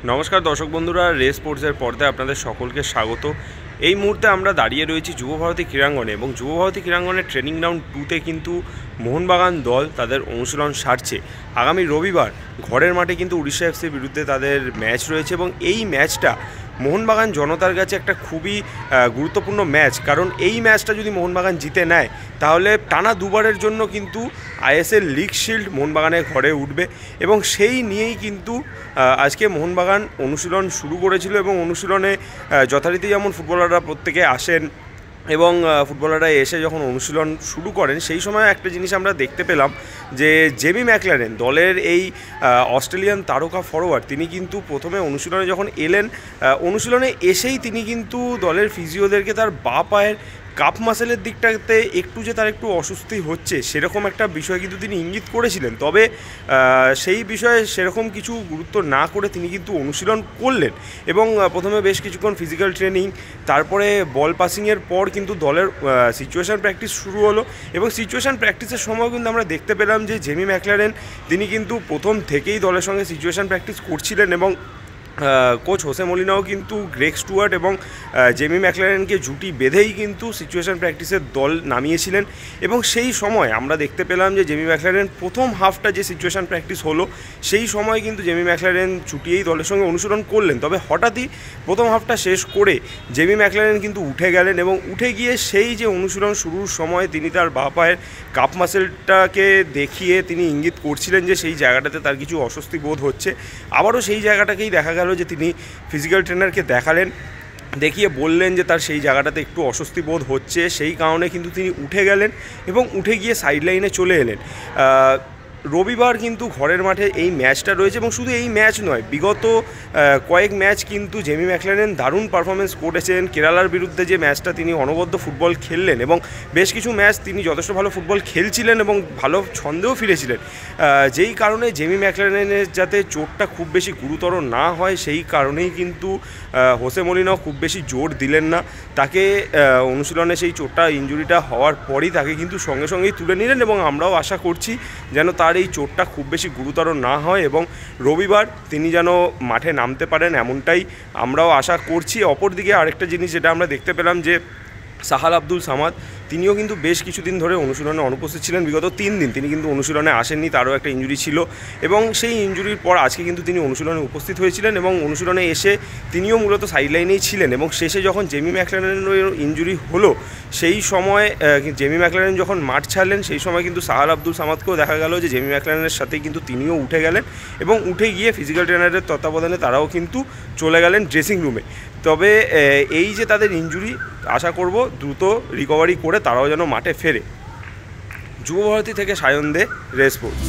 নমস্কার দর্শক বন্ধুরা, রেস স্পোর্টসের পর্দায় আপনাদের সকলকে স্বাগত। এই মুহূর্তে আমরা দাঁড়িয়ে রয়েছি যুবভারতী ক্রীড়াঙ্গনে এবং যুবভারতী ক্রীড়াঙ্গনের ট্রেনিং গ্রাউন্ড 2তে কিন্তু মোহনবাগান দল তাদের অনুশীলন সারছে। আগামী রবিবার ঘরের মাঠে কিন্তু উড়িষ্যা এফসির বিরুদ্ধে তাদের ম্যাচ রয়েছে এবং এই ম্যাচটা মোহনবাগান জনতার কাছে একটা খুবই গুরুত্বপূর্ণ ম্যাচ, কারণ এই ম্যাচটা যদি মোহনবাগান জিতে নেয় তাহলে টানা দুবারের জন্য কিন্তু আইএসএল লিগ শিল্ড মোহনবাগানের ঘরে উঠবে এবং সেই নিয়েই কিন্তু আজকে মোহনবাগান অনুশীলন শুরু করেছিল এবং অনুশীলনে যথারীতি যেমন ফুটবলাররা প্রত্যেকে আসেন এবং ফুটবলাররা এসে যখন অনুশীলন শুরু করেন সেই সময় একটা জিনিস আমরা দেখতে পেলাম যে জেমি ম্যাকলারেন দলের এই অস্ট্রেলিয়ান তারকা ফরোয়ার্ড তিনি কিন্তু প্রথমে অনুশীলনে যখন এলেন অনুশীলনে এসেই তিনি কিন্তু দলের ফিজিওদেরকে তার বাঁ পায়ের কাপ মাসেলের দিকটাতে একটু যে তার একটু অস্বস্তি হচ্ছে সেরকম একটা বিষয় কিন্তু তিনি ইঙ্গিত করেছিলেন। তবে সেই বিষয়ে সেরকম কিছু গুরুত্ব না করে তিনি কিন্তু অনুশীলন করলেন এবং প্রথমে বেশ কিছুক্ষণ ফিজিক্যাল ট্রেনিং, তারপরে বল পাসিংয়ের পর কিন্তু দলের সিচুয়েশান প্র্যাকটিস শুরু হলো এবং সিচুয়েশান প্র্যাকটিসের সময় কিন্তু আমরা দেখতে পেলাম যে জেমি ম্যাকলারেন তিনি কিন্তু প্রথম থেকেই দলের সঙ্গে সিচুয়েশান প্র্যাকটিস করছিলেন এবং কোচ হোসে মলিনাও কিন্তু গ্রেগ স্টুয়ার্ট এবং জেমি ম্যাকলারেনকে জুটি বেঁধেই কিন্তু সিচুয়েশান প্র্যাকটিসের দল নামিয়েছিলেন এবং সেই সময় আমরা দেখতে পেলাম যে জেমি ম্যাকলারেন প্রথম হাফটা যে সিচুয়েশান প্র্যাকটিস হলো সেই সময় কিন্তু জেমি ম্যাকলারেন চুটিয়েই দলের সঙ্গে অনুশীলন করলেন। তবে হঠাৎই প্রথম হাফটা শেষ করে জেমি ম্যাকলারেন কিন্তু উঠে গেলেন এবং উঠে গিয়ে সেই যে অনুশীলন শুরুর সময় তিনি তার বাঁ পায়ের কাপ মাসেলটাকে দেখিয়ে তিনি ইঙ্গিত করছিলেন যে সেই জায়গাটাতে তার কিছু অস্বস্তি বোধ হচ্ছে। আবারও সেই জায়গাটাকেই দেখা গেল যে তিনি ফিজিক্যাল ট্রেনারকে দেখালেন, দেখিয়ে বললেন যে তার সেই জায়গাটাতে একটু অস্বস্তি বোধ হচ্ছে, সেই কারণে কিন্তু তিনি উঠে গেলেন এবং উঠে গিয়ে সাইড লাইনে চলে এলেন। রবিবার কিন্তু ঘরের মাঠে এই ম্যাচটা রয়েছে এবং শুধু এই ম্যাচ নয়, বিগত কয়েক ম্যাচ কিন্তু জেমি ম্যাকলারেন দারুণ পারফরমেন্স করেছেন। কেরালার বিরুদ্ধে যে ম্যাচটা তিনি অনবদ্য ফুটবল খেললেন এবং বেশ কিছু ম্যাচ তিনি যথেষ্ট ভালো ফুটবল খেলছিলেন এবং ভালো ছন্দেও ফিরেছিলেন, যেই কারণে জেমি ম্যাকলারেনের যাতে চোটটা খুব বেশি গুরুতর না হয় সেই কারণেই কিন্তু হোসে মলিনাও খুব বেশি জোর দিলেন না তাকে। অনুশীলনে সেই চোটটা ইনজুরিটা হওয়ার পরই তাকে কিন্তু সঙ্গে সঙ্গেই তুলে নিলেন এবং আমরাও আশা করছি যেন তার এই চোটটা খুব বেশি গুরুতর না হয় এবং রবিবার তিনি যেন মাঠে নামতে পারেন এমনটাই আমরাও আশা করছি। অপরদিকে আরেকটা জিনিস যেটা আমরা দেখতে পেলাম যে সাহাল আব্দুল সামাদ তিনিও কিন্তু বেশ কিছুদিন ধরে অনুশীলনে অনুপস্থিত ছিলেন, বিগত 3 দিন তিনি কিন্তু অনুশীলনে আসেননি, তারও একটা ইনজুরি ছিল এবং সেই ইনজুরির পর আজকে কিন্তু তিনি অনুশীলনে উপস্থিত হয়েছিলেন এবং অনুশীলনে এসে তিনিও মূলত সাইডলাইনেই ছিলেন এবং শেষে যখন জেমি ম্যাকলারেনের ইনজুরি হলো সেই সময় জেমি ম্যাকলারেন যখন মাঠ ছাড়লেন সেই সময় কিন্তু সাহাল আব্দুল সামাদকেও দেখা গেল যে জেমি ম্যাকলারেনের সাথে কিন্তু তিনিও উঠে গেলেন এবং উঠে গিয়ে ফিজিক্যাল ট্রেনারের তত্ত্বাবধানে তারাও কিন্তু চলে গেলেন ড্রেসিং রুমে। তবে এই যে তাদের ইনজুরি, আশা করব দ্রুত রিকভারি করে তারাও যেন মাঠে ফেরে। যুবভারতী থেকে সায়ন দে, রেস স্পোর্টস।